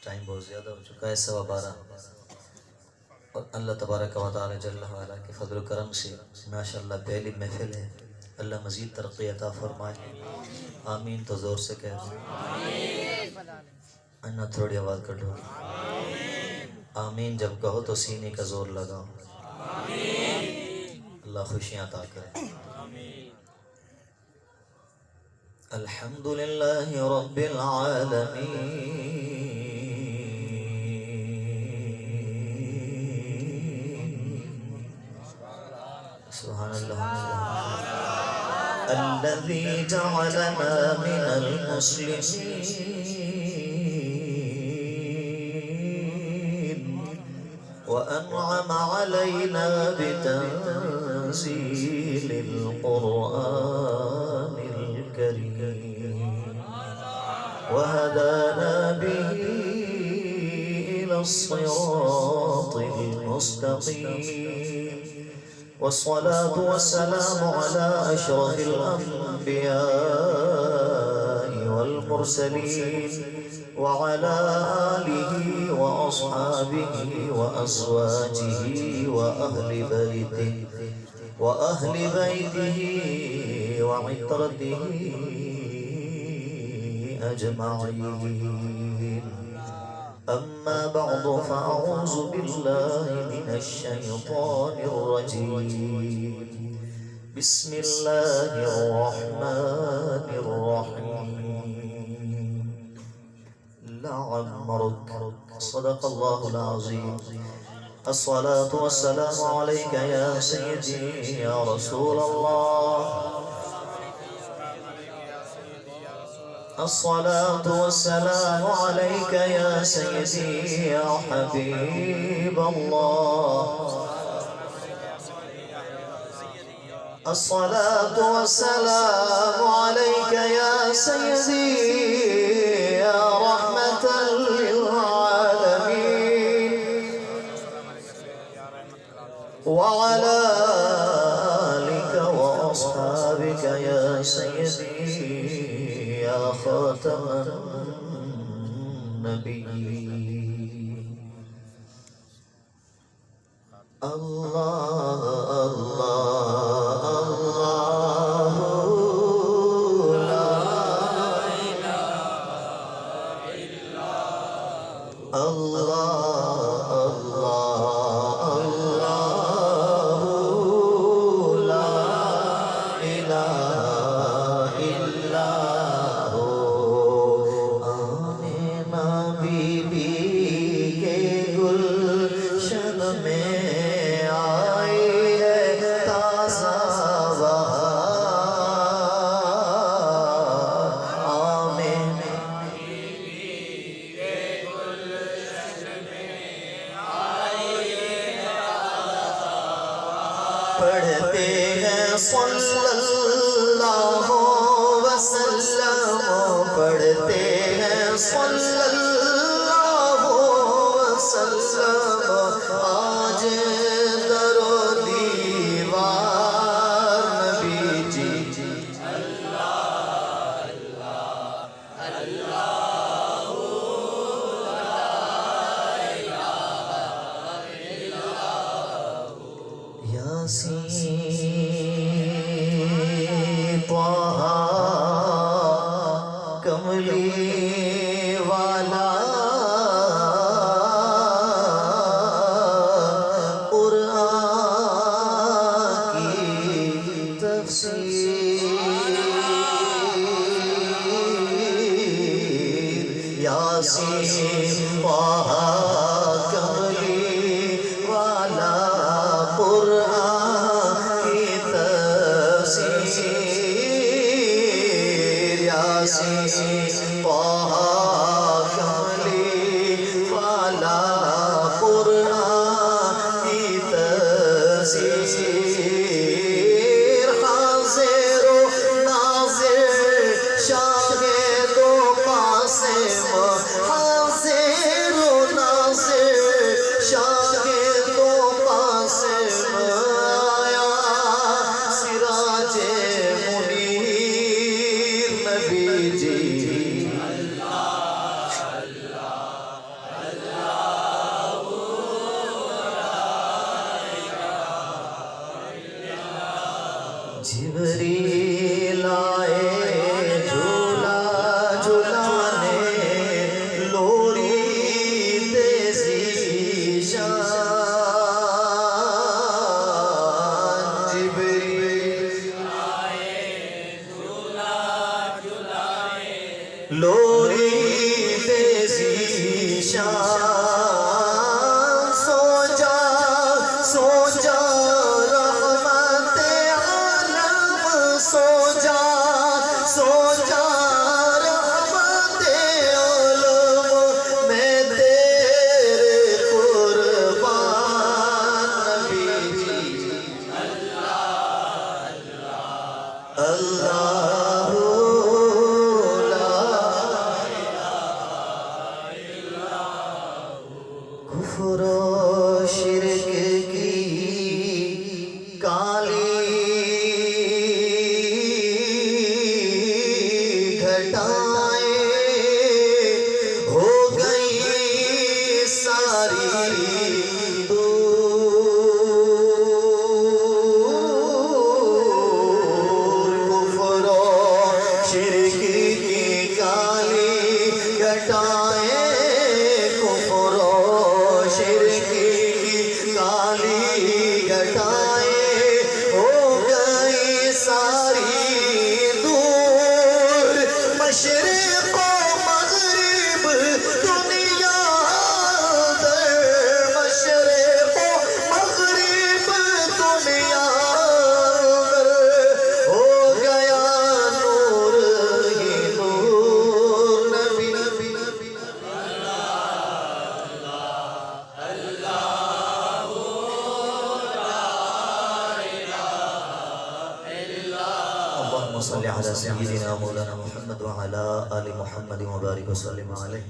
Time بہت زیادہ ہو چکا ہے، 12:15، اور اللہ تبارک و تعالی جل وعلا کے فضل و کرم سے ماشاءاللہ پہلی محفل ہے۔ اللہ مزید ترقی عطا فرمائے، آمین تو زور سے کہہ دیں، انا تھوڑی آواز کٹو، آمین جب کہو تو سینے کا زور لگاؤ، اللہ خوشیاں عطا کرے۔ الحمدللہ رب العالمین، سبحان اللہ الذي جعلنا من المسلمين وأنعم علينا بتنزيل القرآن الكريم وهدانا به إلى الصراط المستقيم، والصلاة والسلام على أشرف الأنبياء والمرسلين وعلى آله وأصحابه وأزواجه وأهل بيته وعترته أجمعين. أما بعد فأعوذ بالله من الشيطان الرجيم. بسم الله الرحمن الرحيم. لعمرك صدق الله العظيم. الصلاة والسلام عليك يا سيدي يا رسول الله. الصلاة والسلام عليك يا سيدي يا حبيب الله. الصلاة والسلام عليك يا سيدي يا رحمة للعالمين، وعلى آلك وأصحابك يا سيدي يا خاتم النبيين. الله الله الله لا إله إلا الله الله الله لا إله إلا آمینہ بی بی کے گلشن میں آئی ہے تازہ بہار. آمینہ بی بی کے گلشن میں آئی ہے تازہ بہار. پڑھتے ہیں صلی اللہ وسلم، پڑھتے ہیں صلی اللہ وسلم، آج در و دیوار نبی جی. اللہ اللہ اللہ لا الہ الا اللہ. یاسین طہ کملی والا قرآن کی تفسیر. یاسین طہ کملی والا قرآن کی تفسیر. یاسین طہ کملی والا قرآن کی تفسیر. حاضر و ناظر شاہد و قاسم، حاضر و ناظر شان سو جا رحمت عالم سو جا رحمت عالم میں تیرے قربان نبی جی اللہ کفر و شرک کی کالی گھٹائیں ہو گئی ساری دور کفر و شرک کی کالی گھٹائیں کفر و شرک کی کالی گھٹائیں ہو گئی ساری دور مشرق و مغرب دنیا در مشرق و مغرب دنیا در ہو گیا نور ہی نور نبی اللهم صل على سيدنا مولانا محمد وعلى آل محمد وبارك وسلم علیہ.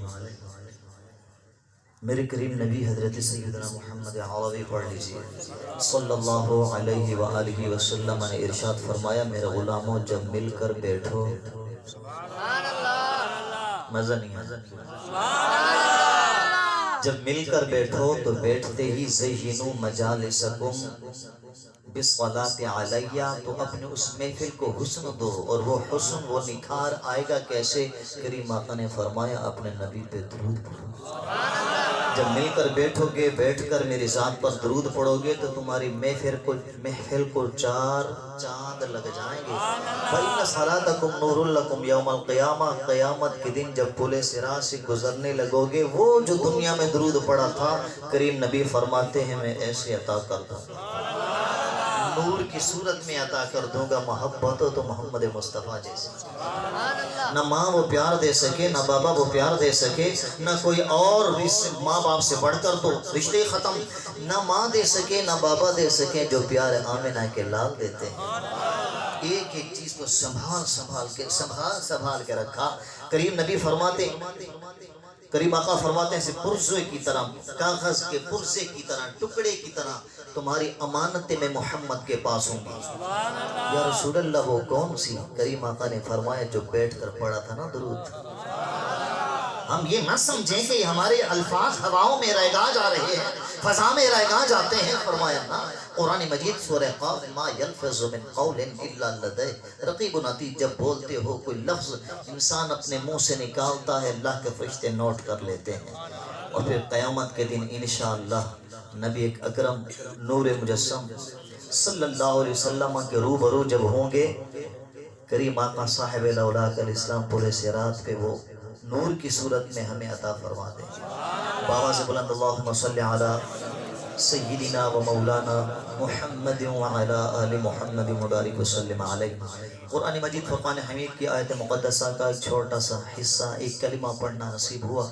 میرے کریم نبی حضرت سیدنا محمد عربی پڑھ لیجیے. صلی اللہ علیہ وآلہ وسلم نے ارشاد فرمایا میرے غلاموں جب مل کر بیٹھو مزہ نہیں ہے جب مل کر بیٹھو تو بیٹھتے ہی زینوا مجالسکم بالصلاۃ علیہ تو اپنے اس محفل کو حسن دو اور وہ حسن وہ نکھار آئے گا کیسے؟ کریم آقا نے فرمایا اپنے نبی پہ درود پڑھو. جب مل کر بیٹھو گے بیٹھ کر میری ذات پر درود پڑھو گے تو تمہاری محفل کو چار چاند لگ جائیں گے. فَإِنَّ صَلَاتَكُمْ نُورٌ لَكُمْ يَوْمَ الْقِيَامَةِ قیامت کے دن جب پل صراط سے گزرنے لگو گے وہ جو دنیا میں درود پڑا تھا کریم نبی فرماتے ہیں میں ایسے عطا کر دوں گا نور کی صورت میں عطا کر دوں گا. محبت ہو تو محمد مصطفیٰ جیسے نہ ماں وہ پیار دے سکے نہ بابا وہ پیار دے سکے نہ کوئی اور ماں باپ سے بڑھ کر تو رشتے ختم نہ ماں دے سکے نہ بابا دے سکے جو پیار آمنہ کے لال دیتے ہیں. ایک ایک چیز کو سنبھال کے رکھا. کریم نبی فرماتے کریم آقا فرماتے ہیں پرزے کی طرح کاغذ کے پرزے کی طرح ٹکڑے کی طرح تمہاری امانتیں میں محمد کے پاس ہوں گی. یا رسول اللہ وہ کون سی؟ کریم آقا نے فرمایا جو بیٹھ کر پڑھا تھا نا درود. ہم یہ نہ سمجھیں کہ ہمارے الفاظ ہواؤں میں رائگاں جا رہے ہیں فضا میں رائگاں جاتے ہیں. فرمایا نا قرآن مجید سورہ قاف ما یلفظ من قول الا لدیہ رقیب عتید جب بولتے ہو کوئی لفظ انسان اپنے منہ سے نکالتا ہے اللہ کے فرشتے نوٹ کر لیتے ہیں. اور پھر قیامت کے دن انشاءاللہ نبی اکرم نور مجسم صلی اللہ علیہ وسلم کے روبرو جب ہوں گے کریم آقا صاحب الاولیاء الاسلام پل صراط پہ وہ نور کی صورت میں ہمیں عطا فرما دیں. بابا سے بلند اللہم صلی علی سیدنا و مولانا محمد وعلی آل محمد مبارک وسلم علیہ. قرآن مجید فرقان حمید کی آیت مقدسہ کا ایک چھوٹا سا حصہ ایک کلمہ پڑھنا نصیب ہوا.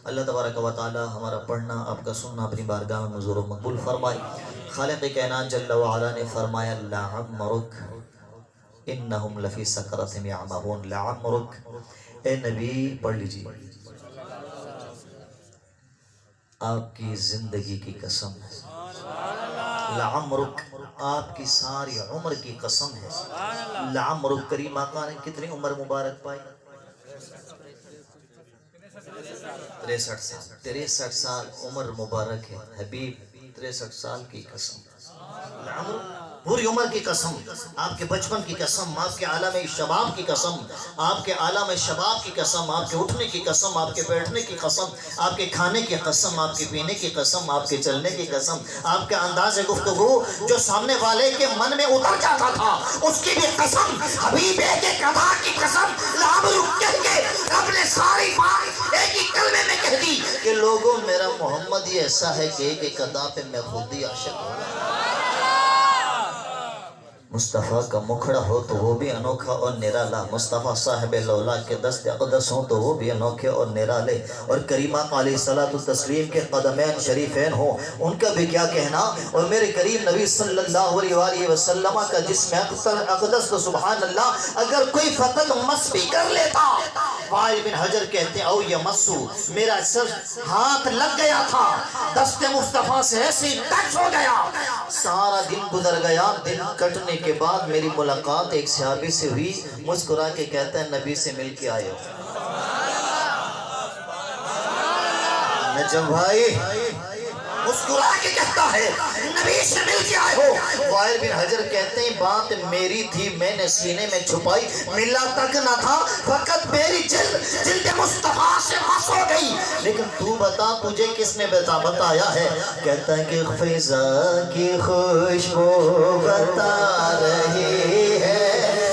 اللہ تبارک و تعالی ہمارا پڑھنا آپ کا سننا اپنی بارگاہ میں منظور و مقبول فرمائے. خالق کائنات جل وعلا نے فرمایا لعمرک انہم لفی سکرتہم یعمہون. لعمرک اے نبی پڑھ لیجیے آپ کی زندگی کی قسم ہے. لعمرک آپ کی ساری عمر کی قسم ہے. لعمرک کریم آقا نے کتنی عمر مبارک پائی؟ 63 سال عمر مبارک ہے. حبیب 63 سال کی قسم. پوری عمر کی قسم آپ کے بچپن کی قسم آپ کے عالم شباب کی قسم آپ کے عالم شباب کی قسم آپ کے اٹھنے کی قسم آپ کے بیٹھنے کی قسم آپ کے کھانے کی قسم آپ کے پینے کی قسم آپ کے چلنے کی قسم آپ کے انداز گفتگو جو سامنے والے کے من میں اتر جاتا تھا اس کی بھی قسم. حبیب ایک ایک ادا کی قسم. لعمرک کہہ کے رب نے ساری بات ایک ہی کلمے میں کہہ دی کہ لوگوں میرا محمد یہ ایسا ہے کہ ایک ادا پہ میں خود ہی عاشق ہوں۔ مصطفیٰ کا مکھڑا ہو تو وہ بھی انوکھا اور نرالا، مصطفیٰ صاحب لولا کے دست اقدس ہوں تو وہ بھی انوکھے اور نرالے، اور کریمہ علیہ الصلوۃ والتسلیم کے قدمین شریفین ہوں ان کا بھی کیا کہنا۔ اور میرے کریم نبی صلی اللہ علیہ وآلہ وسلم کا جسم اقدس تو سبحان اللہ اگر کوئی فقط مس بھی کر لیتا، وائل بن حجر کہتے ہیں او یمسو، میرا سر ہاتھ لگ گیا تھا دست مصطفیٰ سے ایسے ٹچ ہو گیا، سارا دن گزر گیا، دن کٹنے کے بعد میری ملاقات ایک صحابی سے ہوئی، مسکرا کے کہتا ہے نبی سے مل کے آئے ہو۔ نجم بھائی مسکرا کے کہتا ہے نبی سے مل کے آئے ہو۔ وائل بن حجر کہتے ہیں بات میری تھی، میں نے سینے میں چھپائی، ملا تک نہ تھا، فقط میری جلد مصطفیٰ سے مس ہو گئی، لیکن تو بتا تجھے کس نے بتایا ہے؟ کہتا ہے کہ فضا کی خوشبو بتا رہی ہے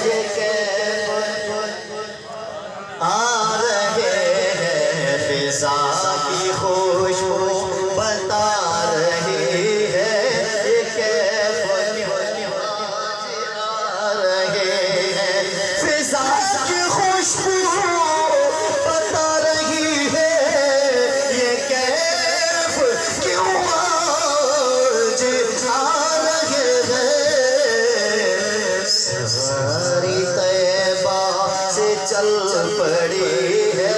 یہ کیف آ رہے ہیں، فضا کی خوشبو بتا رہی ہے یہ کیف آ رہے ہیں، فضا کی خوشبو بتا رہی ہے یہ کیف کیوں آج آ رہے ہیں، سواری طیبہ سے چل پڑی ہے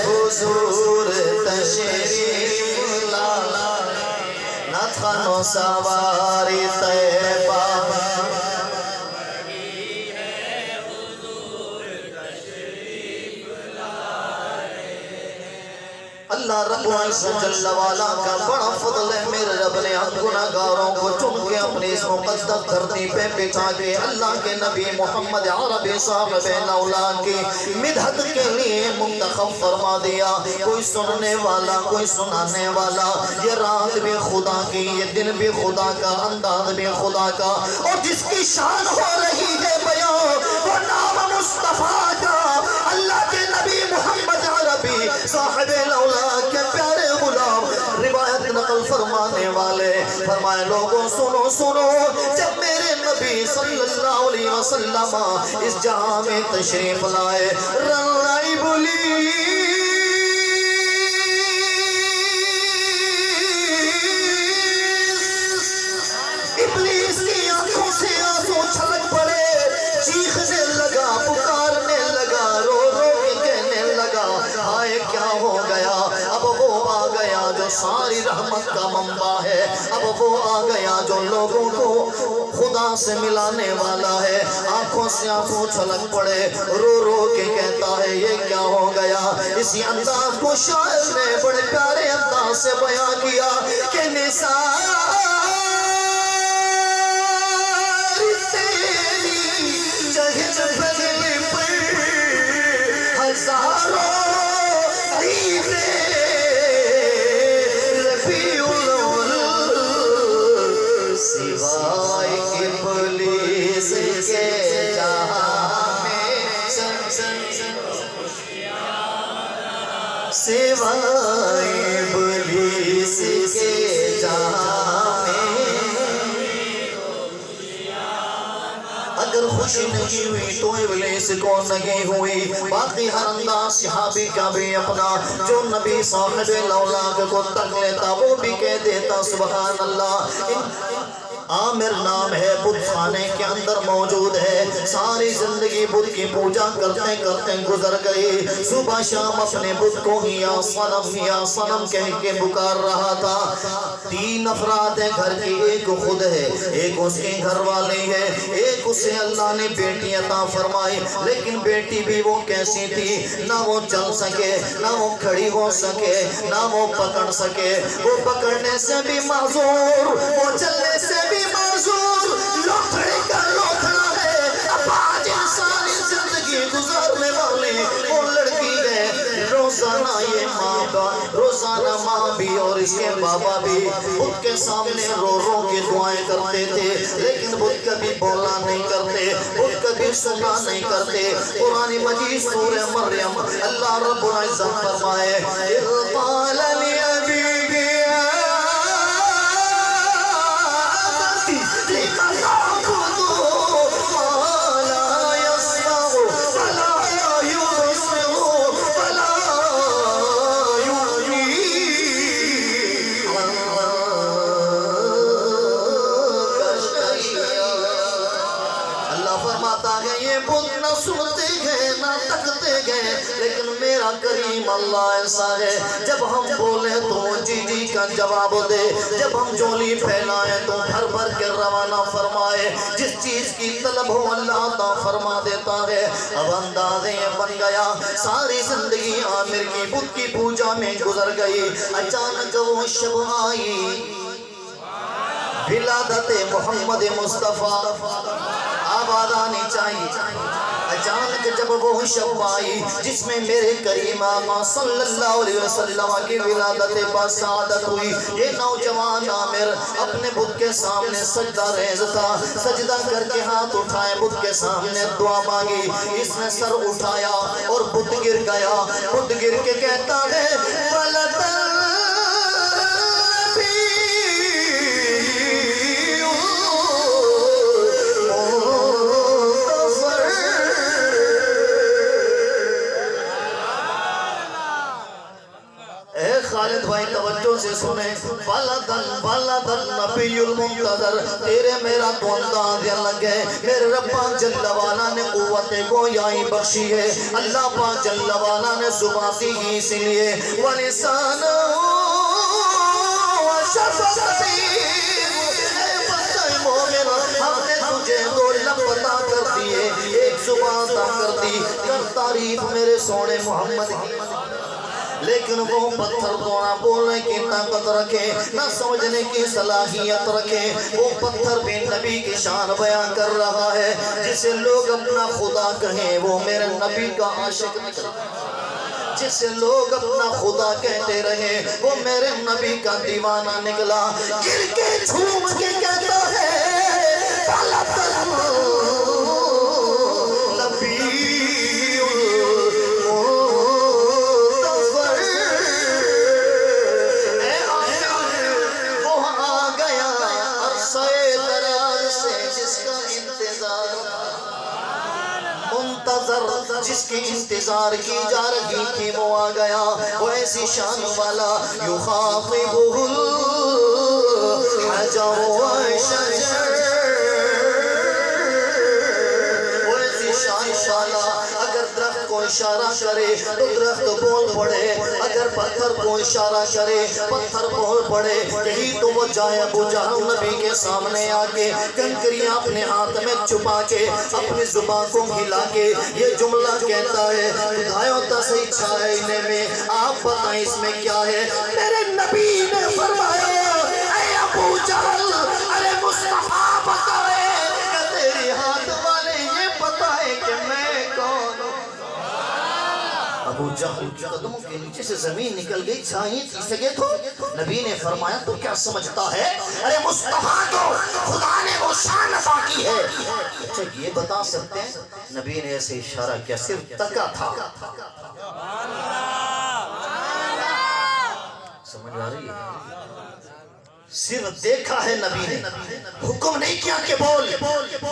حضور تشریف لانا، نعت خوانوں سواری طیبہ اللہ رب العزت جل وعلا کا بڑا فضل ہے، میرے رب نے ہم گناہگاروں کو چن کے اپنی اس مقدس دھرتی پہ بٹھا کے اللہ کے نبی محمد عربی صاحب لولا کی مدحت کے لیے منتخب فرما دیا۔ کوئی سننے والا کوئی سنانے والا، یہ رات بھی خدا کی، یہ دن بھی خدا کا، انداز بھی خدا کا، اور جس کی شان ہو رہی ہے بیان وہ نام مصطفیٰ کا، اللہ کے نبی محمد عربی صاحب لولا کے پیارے غلام روایت نقل فرمانے والے فرمائے لوگوں سنو سنو، جب میرے نبی صلی اللہ علیہ وسلم اس جہاں میں تشریف لائے، رنائی بولی ابلیس کی آنکھوں سے آنسو چھلک پڑے، چیخنے لگا، پکارنے لگا، رو رو کے کہنے لگا ہائے کیا ہو گیا؟ اب وہ آ گیا جو ساری رحمت کا منبع ہے، اب وہ آ گیا جو لوگوں کو خدا سے ملانے والا ہے۔ آنکھوں سے آنسو چھلک پڑے، رو رو کے کہتا ہے یہ کیا ہو گیا؟ اسی انداز کو شاعر نے بڑے پیارے انداز سے بیان کیا کہ نثار سوائے ابلیس کے جہاں میں، سوائے ابلیس کے جہاں میں، اگر خوشی نہیں ہوئی تو ابلیس کو نہیں ہوئی۔ باقی ہر انداز صحابی کا بھی اپنا، جو نبی صاحب لولا کو تک لیتا وہ بھی کہہ دیتا سبحان اللہ۔ عامر نام ہے، بت خانے کے اندر موجود ہے، ساری زندگی بت کی پوجا کرتے کرتے گزر گئی، صبح شام اپنے بت کو ہی یا صنم کہہ کے پکار رہا تھا۔ تین افراد ہیں گھر کی، ایک خود ہے، ایک اس کے گھر والی ہے، ایک اسے اللہ نے بیٹی عطا فرمائی، لیکن بیٹی بھی وہ کیسی تھی، نہ وہ چل سکے، نہ وہ کھڑی ہو سکے، نہ وہ پکڑ سکے، وہ پکڑنے سے بھی معذور، وہ چلنے سے بھی معذور، لوتھڑے کا لوتھڑا ہے۔ اب آج انسانی زندگی گزارنے والی وہ لڑکی ہے، روزانہ یہ روزانہ ماں بھی اور اس کے بابا بھی بت کے سامنے رو رو کے دعائیں کرتے تھے، لیکن بت کبھی بولا نہیں کرتے، بت کبھی سنا نہیں کرتے۔ قرآن مجید سورہ مریم اللہ رب العزت فرمائے میرا کریم اللہ ایسا ہے جب ہم بولیں تو جی جی کا جواب دے، جب ہم جولی پھیلائیں تو بھر بھر کے روانہ فرمائے، جس چیز کی طلب ہو اللہ عطا فرما دیتا ہے۔ اب اندازے بن گیا، ساری زندگی عامر کی بت کی پوجا میں گزر گئی، اچانک وہ شب آئی ولادت محمد مصطفیٰ، آواز آنی چاہیے۔ اچانک جب وہ شب آئی جس میں میرے کریم آقا صلی اللہ علیہ وسلم کی ولادت با سعادت ہوئی، یہ نوجوان عامر اپنے بت کے سامنے سجدہ ریز تھا، سجدہ کر کے ہاتھ اٹھائے بت کے سامنے دعا مانگی، اس نے سر اٹھایا اور بت گر گیا، بت گر کے کہتا ہے خالد بھائی توجہ سے سنیں، ولدن نبی المنتظر، تیرے میرا تو انداز الگ ہے، میرے رب پاک جل وعلا نے قوت گویائی بخشی ہے، اللہ پاک جل وعلا نے زبان دی ہی اس لیے وَلِسَانَ وَشَفَتَيْ، اے بندہ مومن ہم نے تجھے دو لب عطا کر دیے، ایک زبان عطا کر دی، کر تعریف میرے سونے محمد کی، لیکن وہ پتھر کو نہ بولنے کی طاقت رکھے، نہ سمجھنے کی صلاحیت رکھے، وہ پتھر بھی نبی کی شان بیان کر رہا ہے، جسے لوگ اپنا خدا کہیں وہ میرے نبی کا عاشق نکلا، جسے لوگ اپنا خدا کہتے رہے وہ میرے نبی کا دیوانہ نکلا، گر کے جھوم کے کہتا ہے جس کی انتظار کی جا رہی تھی وہ آ گیا، وہ ایسی شان والا یخاطبہ الحجر والشجر، وہ ایسی شان والا اگر درخت کو اشارہ کرے تو درخت بول پڑے، اگر پتھر کو اشارہ کرے پتھر بول پڑے، یہی تو وہ جائے ابو جہل نبی کے سامنے آکے کنکریاں اپنے ہاتھ میں چھپا کے اپنی زبان کو ہلا کے یہ جملہ کہتا ہے خدایوں تصحیح چھائنے میں آپ بتائیں اس میں کیا ہے؟ میرے نبی نے فرمایا اے ابو جہل ارے مصطفیٰ بتائے کہ تیری ہاتھ والے یہ بتائے کہ میں کون ہوں؟ ابو جہل قدموں کے نیچے سے زمین نکل گئی، چھائیں تھی سکے تو نبی نے فرمایا تو کیا سمجھتا ہے؟ ارے مصطفیٰ کو خدا نے وہ شان عطا کی ہے، اچھا یہ بتا سکتے ہیں؟ نبی نے ایسے اشارہ کیا، صرف تکا تھا، سمجھ آ رہی ہے؟ صرف دیکھا ہے نبی نے، حکم نہیں کیا کہ بول،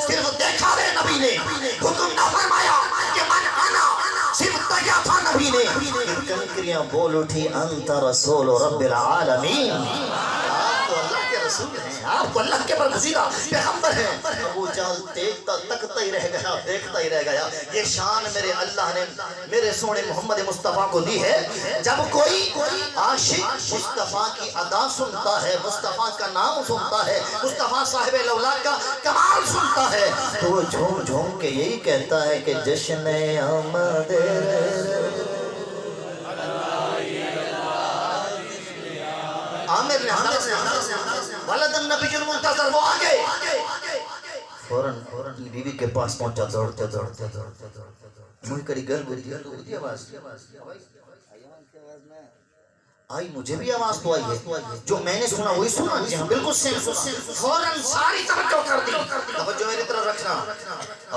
صرف دیکھا ہے نبی نے، حکم نہ فرمایا کہ من آنا، صرف تکا تھا نبی نے، کنکریاں بول اٹھی انت رسول رب العالمین، آپ تو اللہ کے رسول ہیں، آپ تو اللہ کے برگزیدہ پیغمبر ہیں۔ ابو جہل دیکھتا تکتا ہی رہ گیا، دیکھتا ہی رہ گیا، یہ شان میرے اللہ نے میرے سونے محمد مصطفیٰ کو دی ہے، جب کوئی عاشق مصطفیٰ کی ادا سنتا ہے، مصطفیٰ کا نام سنتا ہے، مصطفیٰ صاحب الاولیاء کا کمال سنتا ہے تو وہ جھوم جھوم کے یہی کہتا ہے کہ جشن آمد عامر نے ولد النبی المنتظر، وہ آگے فوراً بیوی کے پاس پہنچا، دوڑتے دوڑتے مجھ کری گل بودی آواز آئی، مجھے بھی آواز تو آئی ہے، جو میں نے سنا وہی سنا، جی ہاں بالکل سیم سنا، فوراً ساری توجہ کر دی، توجہ میری طرف رکھنا،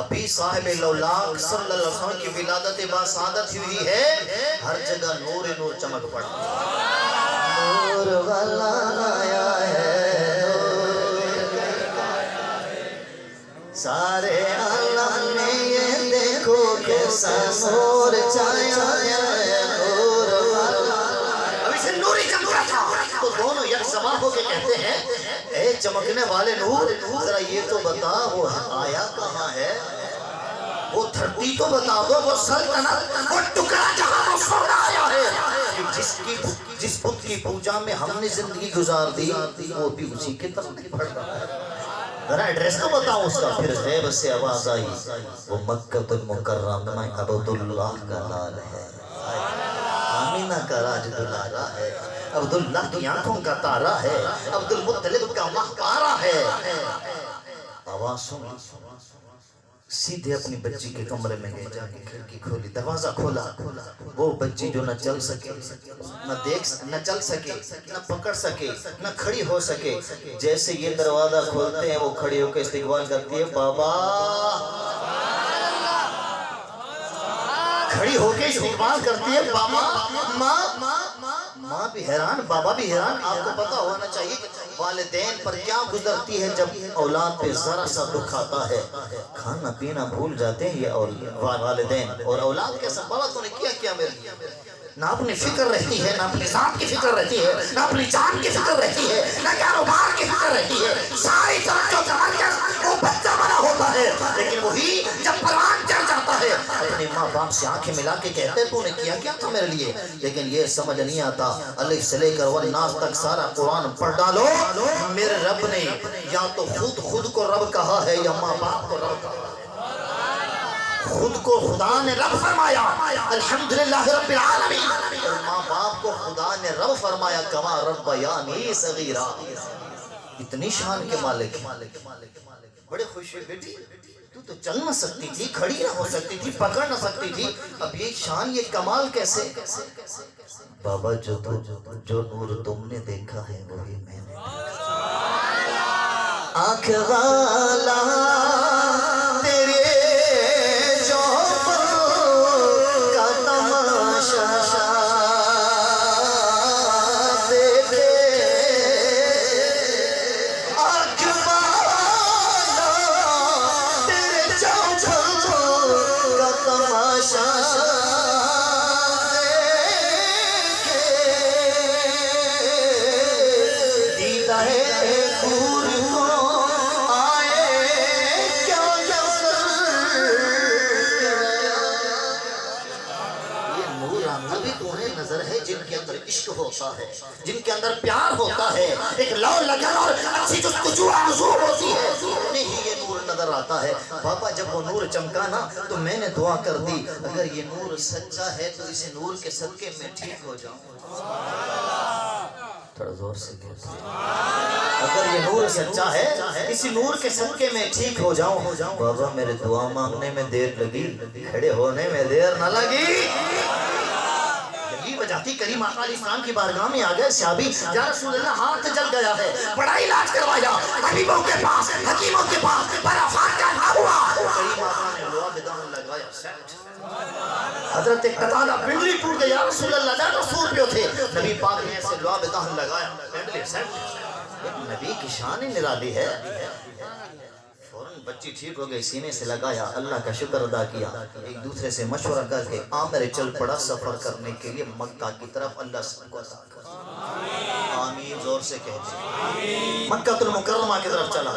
ابھی صاحب الاولیاء صلی اللہ علیہ وسلم کی ولادت با سعادت ہوئی ہے، ہر جگہ نور نور چمک پڑا، نور والا آیا ہے، سارے عالم میں یہ دیکھو کیسا نور چھایا ہے، نور والا ابھی سے نوری چمکا تھا، تو دونوں یک زبان ہو کے کہتے ہیں اے چمکنے والے نور ذرا یہ تو بتا وہ آیا کہاں ہے، وہ دھرتی تو بتا دو، وہ سلطنت، وہ ٹکڑا جہاں وہ سونا آیا ہے جس بت کی پوجا میں ہم نے زندگی گزار دی، وہ بھی اسی کی طرف نہیں بڑھ رہا ہے۔ ذرا ایڈریس تو بتاؤ اس کا۔ پھر غیب سے آواز آئی، وہ مکہ المکرمہ میں عبداللہ کا لال ہے، آمینہ کا راج دلارا ہے، عبداللہ کی آنکھوں کا تارا ہے، عبد المطلب کا مہپارا ہے۔ آواز سن، سیدھے اپنی بچی کے کمرے میں گئے، جا کے کھڑکی کھولی، دروازہ کھولا۔ وہ بچی جو نہ چل سکے، نہ چل سکے، نہ پکڑ سکے، نہ کھڑی ہو سکے، جیسے یہ دروازہ کھولتے ہیں وہ کھڑی ہو کے استقبال کرتی ہے، بابا، کھڑی ہو کے استقبال کرتی ہے، بابا۔ ماں بھی حیران، بابا بھی حیران۔ آپ کو پتا ہونا چاہیے کہ والدین پر کیا گزرتی ہے جب اولاد پہ ذرا سا دکھ آتا ہے، کھانا پینا بھول جاتے ہیں یہ والدین، اور اولاد کے ساتھ بابا تو نے کیا میرے لیے، نہ اپنی فکر رہتی ہے، نہ اپنی ذات کی فکر رہتی ہے، نہ اپنی جان کی فکر رہتی ہے، نہ کاروبار کی فکر رہتی ہے، ساری توجہ جان کر وہ بچہ بڑا ہوتا ہے، لیکن وہی جب پروان چڑھ جاتا ہے اپنے ماں باپ سے آنکھیں ملا کے کہتے تو نے کیا تھا میرے لیے، لیکن یہ سمجھ نہیں آتا۔ الف سے لے کر والناس تک سارا قرآن پڑھ ڈالو، میرے رب نے یا تو خود کو رب کہا ہے یا ماں باپ کو رب کہا ہے۔ خود کو خدا نے رب فرمایا، الحمدللہ رب العالمین، اور ماں باپ کو خدا نے رب فرمایا، کما ربیانی صغیرا۔ اتنی شان کے مالک ہیں۔ بڑے خوش ہوئے، بیٹی تو چل نہ سکتی تھی، کھڑی نہ ہو سکتی تھی، پکڑ نہ سکتی تھی، اب یہ شان، یہ کمال کیسے؟ بابا جو نور تم نے دیکھا ہے وہی میں نے آنکھ والا تیرے جوہر کا تماشا دیکھے، آنکھ والا تیرے جوہر کا تماشا جن کے اندر عشق ہوتا ہے، جن کے اندر پیار ہوتا ہے، ایک لو لگن اور اچھی جستجو آرزو ہوتی ہے، انہیں ہی یہ نور نظر آتا ہے۔ بابا جب وہ نور چمکا نا تو میں نے دعا کر دی، اگر یہ نور سچا ہے تو اس نور کے صدقے میں ٹھیک ہو جاؤں۔ تھوڑا زور سے کہتے ہیں، اگر یہ نور سچا ہے اسی نور کے صدقے میں ٹھیک ہو جاؤں۔ بابا میرے دعا مانگنے میں دیر لگی، کھڑے ہونے میں دیر نہ لگی۔ بجاتی کریم آقا علیہ السلام کی بارگاہ میں آگئے صحابی، یا رسول اللہ ہاتھ جل گیا ہے، بڑا علاج کروایا، طبیبوں کے پاس، حکیموں کے پاس، برافات کا نہ ہوا، کریم آقا نے لوا بدان لگایا، سیٹ۔ حضرت قتادہ پنڈلی ٹوٹ گیا، یا رسول اللہ جا رسول پیو تھے، نبی پاک نے ایسے لوا بدان لگایا، پنڈلی سیٹ۔ نبی کی شان نرالی ہے۔ فوراً بچی ٹھیک ہو گئی، سینے سے لگایا، اللہ کا شکر ادا کیا، ایک دوسرے سے مشورہ کر کے عامر چل پڑا سفر کرنے کے لیے مکہ کی طرف۔ اللہ سب کو عطا کر، آمین، زور سے کہتے، مکہ المکرمہ کی طرف چلا۔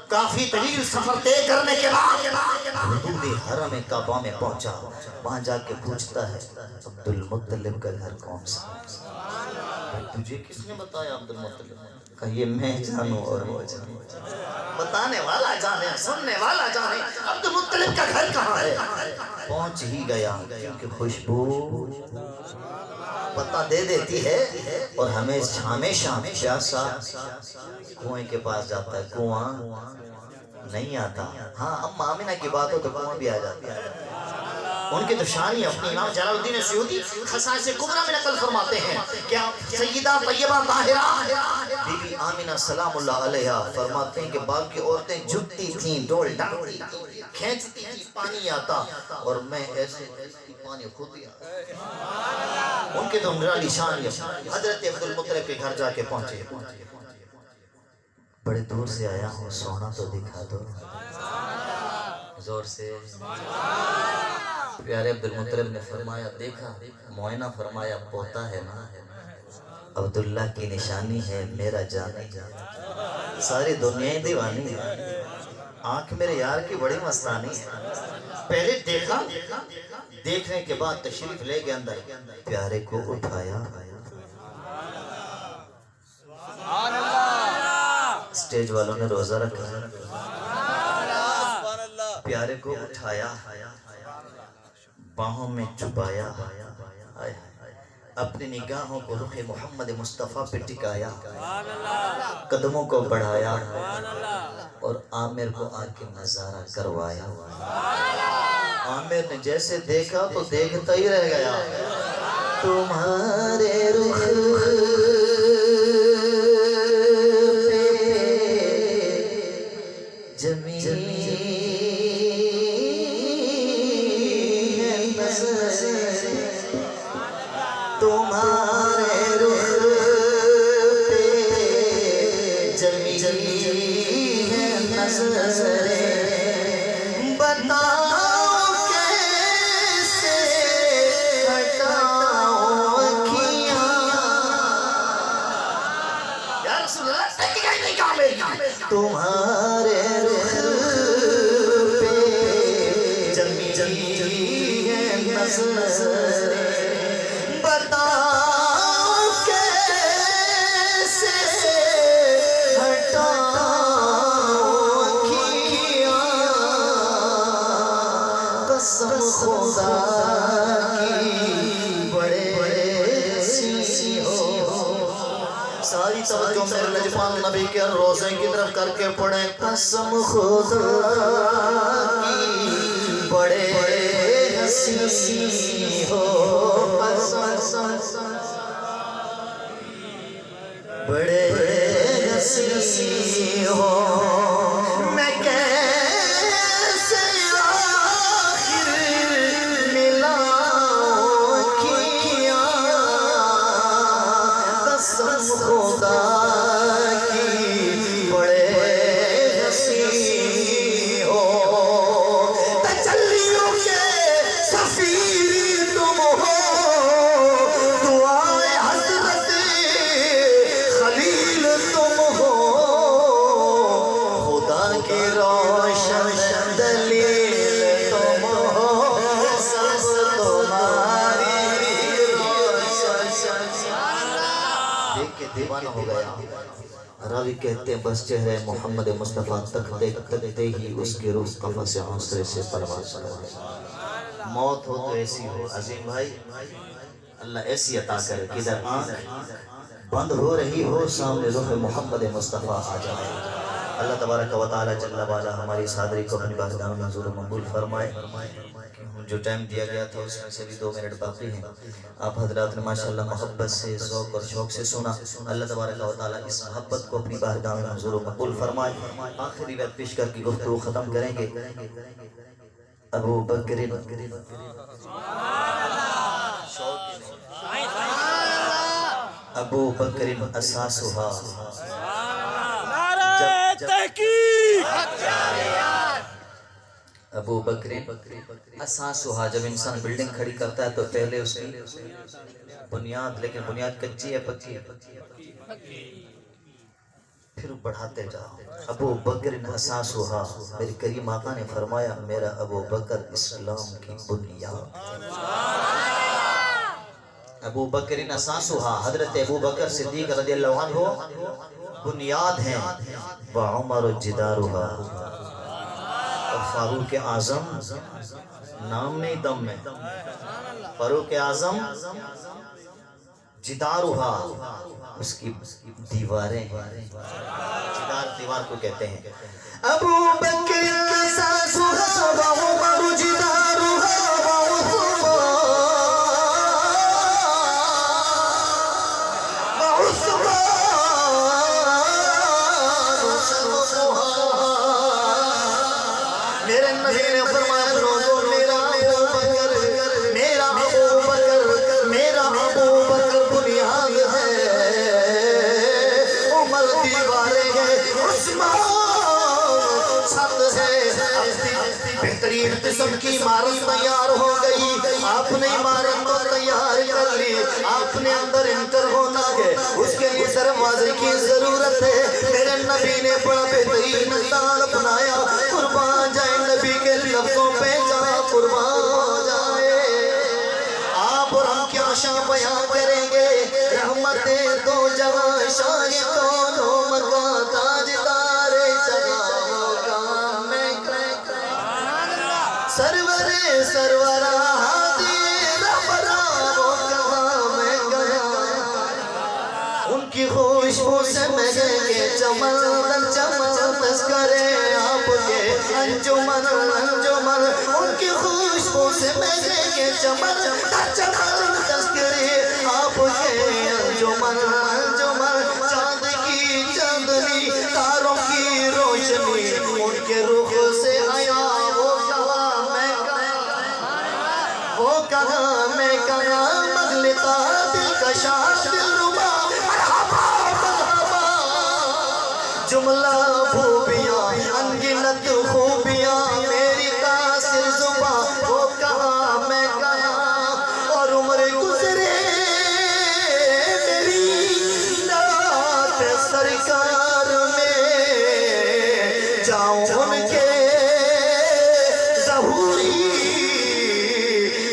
کافی طویل سفر طے کرنے کے بعد حدود حرم کعبہ میں پہنچا، وہاں جا کے پوچھتا ہے عبد المطلب کا گھر کون سا؟ تجھے کس نے بتایا عبد المطلب؟ کہ یہ میں جانوں اور وہ جانوں، بتانے والا جانے، سننے والا جانے، عبد المطلب کا گھر کہاں ہے؟ پہنچ ہی گیا، کیونکہ خوشبو پتہ دے دیتی ہے، اور ہمیشہ پیاسا کنویں کے پاس جاتا ہے، کنواں نہیں آتا۔ ہاں اب آمینہ کی بات ہو تو کنواں بھی آ جاتا ہے، ان کی تو شانی اپنی۔ امام جلال الدین سیوطی خصائص کبریٰ میں نقل فرماتے ہیں کہ سیدہ طیبہ طاہرہ بی بی آمینہ سلام اللہ علیہا فرماتے ہیں کہ باقی عورتیں جھکتی تھیں، ڈول ڈالتی تھیں، کھینچتی تھی، پانی آتا، اور میں ایسے پانی خود ہی آتا۔ ان کے تو نرالی شان ہے۔ حضرت عبد المطلب کے گھر جا کے پہنچے، بڑے دور سے آیا ہوں، سونا تو دکھا دو، زور سے۔ پیارے عبد المطلب نے فرمایا، دیکھا، معائنہ فرمایا، پوتا ہے نا، عبداللہ کی نشانی ہے، میرا جانی ہے، ساری دنیا دیوانی ہے۔ آنکھ میرے یار کی بڑی مستانی ہے، پہلے دیکھا، دیکھنے کے بعد تشریف لے گئے اندر، پیارے کو اٹھایا، اسٹیج والوں نے روزہ رکھا، پیارے کو اٹھایا، باہوں میں چھپایا، اپنی نگاہوں کو رخ محمد مصطفیٰ پہ ٹکایا، قدموں کو بڑھایا اور عامر کو آ کے نظارہ کروایا۔ عامر نے جیسے دیکھا تو دیکھتا ہی رہ گیا، تمہارے رخ پہ جمی ہے نظر، تمہارے رخ پہ جمی ہے نظر، بتاؤ کیسے ہٹاؤں اکھیاں، یا رسول اللہ تمہارے رخ پہ جمی ہے نظر، بتاؤ کیسے ہٹاؤں اکھیاں، قسم خدا کی بڑے حسین ہو۔ ساری توجہ میرے لجپال نبی کے روزے کی طرف کر کے پڑھیں، قسم خدا کی بڑے حسین ہو، بڑے حسین ہو، میں کیسے آخر ملاؤں اکھیاں، قسم خدا کی بڑے حسین ہو، تجلیوں کے سفیر تم ہو، دعائے حضرت خلیل تم ہو، خدا کی روشن دلیل تم ہو، سب تمہاری روشن۔ دیکھ کے دیوانہ ہو گیا، راوی کہتے ہیں بس چہرے محمد مصطفیٰ تکتے تکتے ہی اس کی روح قفس حسرے سے پرواز کر گئی۔ موت ہو تو ایسی ہو عظیم بھائی، اللہ ایسی عطا کرے کہ ادھر آنکھ بند ہو رہی ہو، سامنے روح محمد مصطفیٰ آ جائے۔ اللہ تبارک و تعالی جل وعلا ہماری اس حاضری کو اپنی بارگاہ میں منظور و مقبول فرمائے۔ جو ٹائم دیا گیا تھا اس میں سے بھی 2 منٹ باقی ہیں، آپ حضرات نے ماشاءاللہ محبت سے، ذوق اور شوق سے سنا۔ اللہ تبارک و تعالی اس محبت کو اپنی بارگاہ میں منظور و مقبول فرمائے۔ آخری بیت پیش کر کے گفتگو ختم کریں گے۔ ابو بکر ابو بکر اساسها، ابو بکر اساسها، جب انسان بلڈنگ کھڑی کرتا ہے تو پہلے اس کی بنیاد، لیکن بنیاد کچی ہے پکی ہے، پھر بڑھاتے جاؤ۔ ابو بکر اساسها، میرے کریم آقا نے فرمایا میرا ابو بکر اسلام کی بنیاد۔ ابو بکر اساسها، حضرت ابو بکر صدیق رضی اللہ عنہ بنیاد ہیں، وعمر جدارها، اور فاروق اعظم نام نہیں دم میں، فاروق اعظم جدارها، اس کی دیواریں، جدار دیوار کو کہتے ہیں۔ ابو بکر اساسها وعمر جدارها میرے نبی نے فرمایا روزو میرا ابو بکر، میرا ابو بکر، میرا ابو بکر بنیاد ہے، عمر دیواریں ہیں، عثمان چھت ہے۔ بہترین قسم کی عمارت تیار ہو گئی، آپ نے عمارت کو تیار کر لی، آپ نے اندر انٹر ہونا ہے، اس کے لیے دروازے کی ضرورت ہے. میرے نبی نے بڑا بہترین انداز اپنایا. قربان جائے نبی کے لفظوں پہ جا قربان جائے. آپ اور ہم کیا شان بیان کریں گے. رحمتیں دو جہاں شاہ دونوں مکان تاجدار جگہوں کا میں سرور سرورا ہادی رہبرا وہ کہاں میں گیا. ان کی خوشبو سے مہکیں گے چمن چمن تذکرے آپ کے انجمن انجمن. ان کی خوشبو سے مہکیں گے چمن چمن تذکرے آپ کے انجمن انجمن. چاند کی چاندنی تاروں کی روشنی ان کے رخ سے آیا. وہ کہاں میں کہاں مغلطہ دل کشا دل ربا مرحبا مرحبا. جملہ خوبیاں انگنت خوبیاں میری تاثر زباں. وہ کہاں میں کہاں اور عمر گزرے میری نعت سرکار میں جاؤں ان کے ظہوری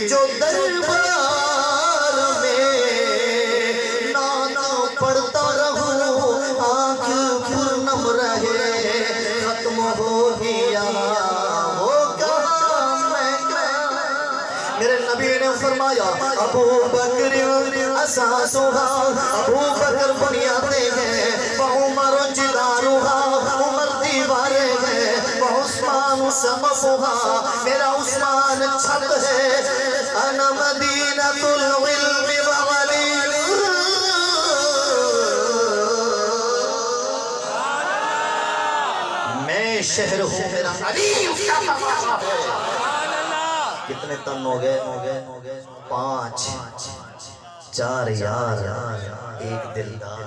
جو دربار میں نعت پڑھتا رہوں آنکھ پرنم رہے. ختم ہو گیا وہ کہاں میں کہاں. میرے نبی نے فرمایا ابو بکر اساسہا. ابو بکر بنیادیں ہیں وعمر جدارہا. عمر دیواریں ہیں وعثمان سقفہا. میرا عثمان چھت ہے. انا مدینۃ العلم وعلی. میں شہر ہوں میرا علیم کیا تماشا ہے. کتنے تن ہو گئے 5 4 یار ایک دلدار.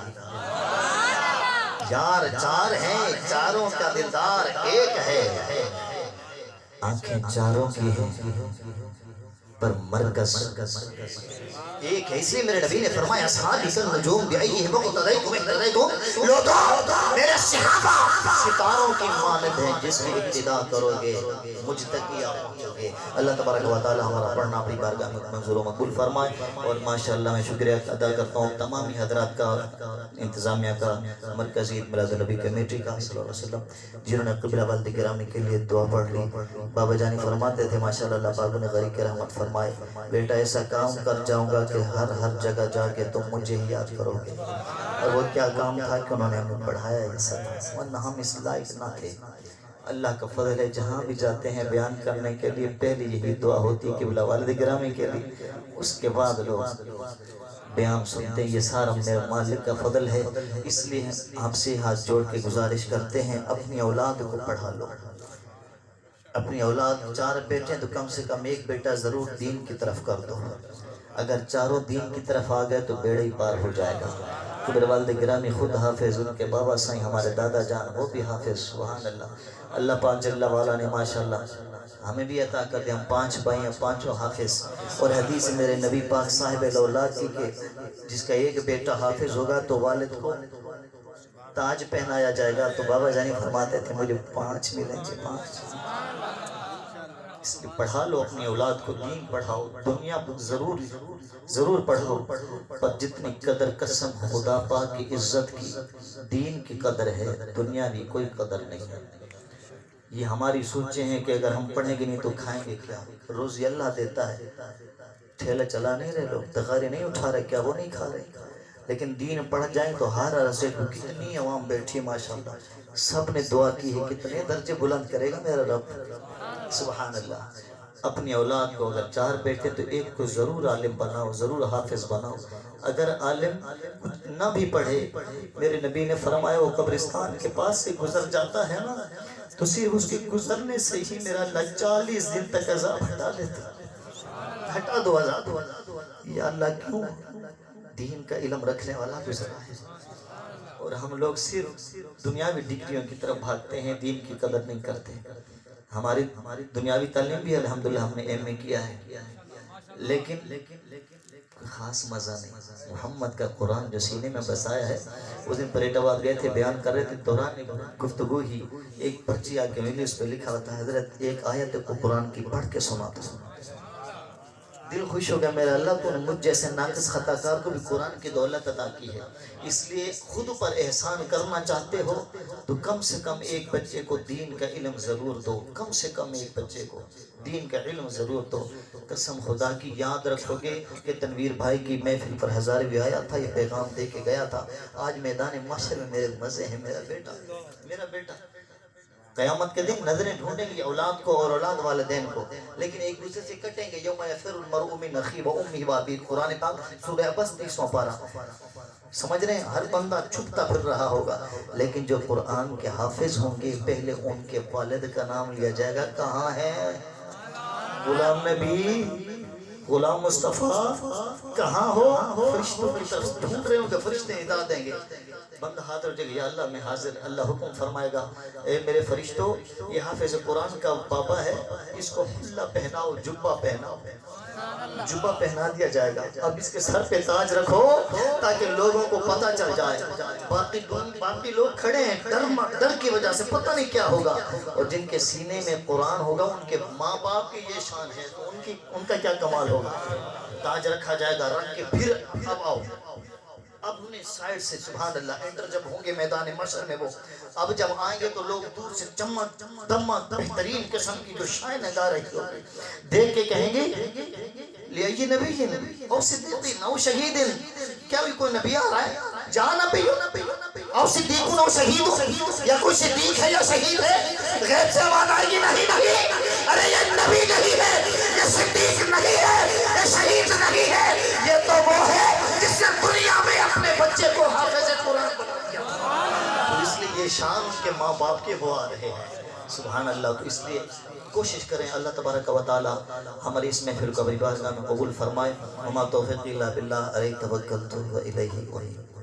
یار 4 ہیں چاروں کا دلدار ایک ہے. آنکھیں چاروں کی ہیں پر مرکز ایک ہے. اس لیے میرے نبی نے فرمایا اصحابی النجوم بعیہم اقتدیتم اقتدیتم. لوگوں میرے صحابہ ستاروں کی مانند ہیں جس میں اقتدا کرو گے مجھ تک ہی آپ پہنچو گے. اللہ تبارک و تعالی ہمارا پڑھنا اپنی بارگاہ میں منظور و مقبول فرمائے. اور ماشاءاللہ میں شکریہ ادا کرتا ہوں تمام حضرات کا, انتظامیہ کا, مرکزی میلاد النبی کمیٹی کا صلی اللہ علیہ وسلم جنہوں نے قبلہ والد گرامی کے لیے دعا پڑھ لی. بابا جانی فرماتے تھے ماشاءاللہ اللہ پاک انہیں غریق کے رحمت فرمائے. بیٹا ایسا کام کر جاؤں گا کہ ہر جگہ جا کے تم مجھے ہی یاد کرو گے. اور وہ کیا کام تھا کہ انہوں نے ہمیں پڑھایا یہ سب, ورنہ ہم اس لائق نہ تھے. اللہ کا فضل ہے جہاں بھی جاتے ہیں بیان کرنے کے لیے پہلی یہی دعا ہوتی ہے قبلہ والد گرامی کے لیے. اس کے بعد لوگ بیان سنتے ہیں. یہ سارا میرے مالک کا فضل ہے. اس لیے آپ سے ہاتھ جوڑ کے گزارش کرتے ہیں اپنی اولاد کو پڑھا لو. اپنی اولاد 4 بیٹے تو کم سے کم ایک بیٹا ضرور دین کی طرف کر دو. اگر چاروں دین کی طرف آ گئے تو بیڑا ہی پار ہو جائے گا. قبلہ والد گرامی خود حافظ, ان کے بابا سائیں ہمارے دادا جان وہ بھی حافظ. سبحان اللہ. اللہ پاک جل وعلا نے ماشاءاللہ ہمیں بھی عطا کر دیا. ہم 5 بھائی ہیں 5 حافظ. اور حدیث میرے نبی پاک صاحب الاولاد کی کہ جس کا ایک بیٹا حافظ ہوگا تو والد کو تاج پہنایا جائے گا. تو بابا جانی فرماتے تھے مجھے 5 ملیں گے 5. اس لیے پڑھا لو اپنی اولاد کو, دین پڑھاؤ. دنیا ضرور پڑھو پر جتنی قدر قسم خدا پاک کی عزت کی دین کی قدر ہے, دنیا بھی کوئی قدر نہیں ہے. یہ ہماری سوچیں ہیں کہ اگر ہم پڑھیں گے نہیں تو کھائیں گے کیا. روزی اللہ دیتا ہے. ٹھیلا چلا نہیں رہے لوگ, تغاری نہیں اٹھا رہے, کیا وہ نہیں کھا رہے. لیکن دین پڑھ جائیں تو ہر عرصے کو کتنی عوام بیٹھی ماشاءاللہ. سب نے دعا کی ہے کتنے درجے بلند کرے گا میرا رب. سبحان اللہ. اپنی اولاد کو اگر 4 بیٹے تو ایک کو ضرور عالم بناؤ, ضرور حافظ بناؤ. اگر عالم نہ بھی پڑھے, میرے نبی نے فرمایا وہ قبرستان کے پاس سے گزر جاتا ہے نا تو صرف اس کے گزرنے سے ہی میرا اللہ 40 دن تک عذاب ہٹا لیتا. ہٹا دو عذاب. یا اللہ کیوں دین کا علم رکھنے والا گزرا ہے اور ہم لوگ صرف دنیاوی ڈگریوں کی طرف بھاگتے ہیں, دین کی قدر نہیں کرتے. ہماری دنیاوی تعلیم بھی الحمدللہ ہم نے ایم اے کیا ہے, لیکن کوئی خاص مزہ نہیں. محمد کا قرآن جو سینے میں بسایا ہے. اس دن پریٹ آباد گئے تھے, بیان کر رہے تھے, دوران گفتگو ہی ایک پرچی آ کے ملی, اس پہ لکھا ہوتا ہے حضرت ایک آیت کو قرآن کی پڑھ کے سناتا. دل خوش ہو گیا, میرا اللہ تو نے مجھ جیسے ناقص خطا کار کو بھی قرآن کی دولت عطا کی ہے. اس لیے خود پر احسان کرنا چاہتے ہو تو کم سے کم ایک بچے کو دین کا علم ضرور دو. کم سے کم ایک بچے کو دین کا علم ضرور دو. قسم خدا کی یاد رکھو گے کہ تنویر بھائی کی محفل پر ہزارے بھی آیا تھا, یہ پیغام دے کے گیا تھا. آج میدان محشر میں میرے مزے ہیں. میرا بیٹا قیامت کے دن نظریں ڈھونڈیں گی اولاد کو اور اولاد والدین کو, لیکن ایک دوسرے سے کٹیں گے. یوم یفر المرء من اخیہ و امہ و ابیہ, قرآن پاک سورہ عبس 30واں پارہ. سمجھ رہے ہیں, ہر بندہ چھپتا پھر رہا ہوگا, لیکن جو قرآن کے حافظ ہوں گے پہلے ان کے والد کا نام لیا جائے گا. کہاں ہے غلام نبی, غلام مصطفیٰ کہاں ہو؟ فرشتوں کی طرف ڈھونڈ رہے ہوں گے, فرشتے ہدایت دیں گے. بندہ ہاتھ اٹھے گا, یا اللہ میں حاضر. اللہ حکم فرمائے گا, اے میرے فرشتوں, یہ حافظ قرآن کا بابا ہے, اس کو حلہ پہناؤ, جبہ پہناؤ. جبہ پہنا دیا جائے گا. اب اس کے سر پہ تاج رکھو تاکہ لوگوں کو پتہ چل جائے. باقی لوگ کھڑے ہیں ڈر کی وجہ سے, پتہ نہیں کیا ہوگا. اور جن کے سینے میں قرآن ہوگا ان کے ماں باپ کی یہ شان ہے, تو ان کا کیا کمال ہوگا. تاج رکھا جائے گا, رکھ کے پھر اب آؤ. اب انہیں سائیڈ سے سبحان اللہ انٹر جب ہوں گے میدان محشر میں, وہ اب جب آئیں گے تو لوگ دور سے چمک دمک بہترین قسم کی جو شائن گا رہی ہوگی دیکھ کے کہیں گے لیجی نبی او صدیقین او شہیدین, کیا بھی کوئی نبی آ رہا ہے؟ جا نبی او صدیقون او شہید, یا کوئی صدیق ہے یا شہید ہے؟ غیب سے آواز آئے گی نہیں. ارے یہ نبی نہیں ہے, یہ صدیق نہیں ہے, یہ شہید نہیں ہے, یہ تو وہ ہے جس نے دنیا میں اپنے بچے کو حافظ قرآن بنا دیا. تو اس لیے یہ شان ان کے ماں باپ کے وہ آ رہے ہیں. سبحان اللہ. تو اس لیے کوشش کریں اللہ تبارک و تعالی ہماری اس محفل کو بارگاہ میں قبول فرمائے. وما توفیقی الا باللہ علیہ توکلت و الیہ انیب.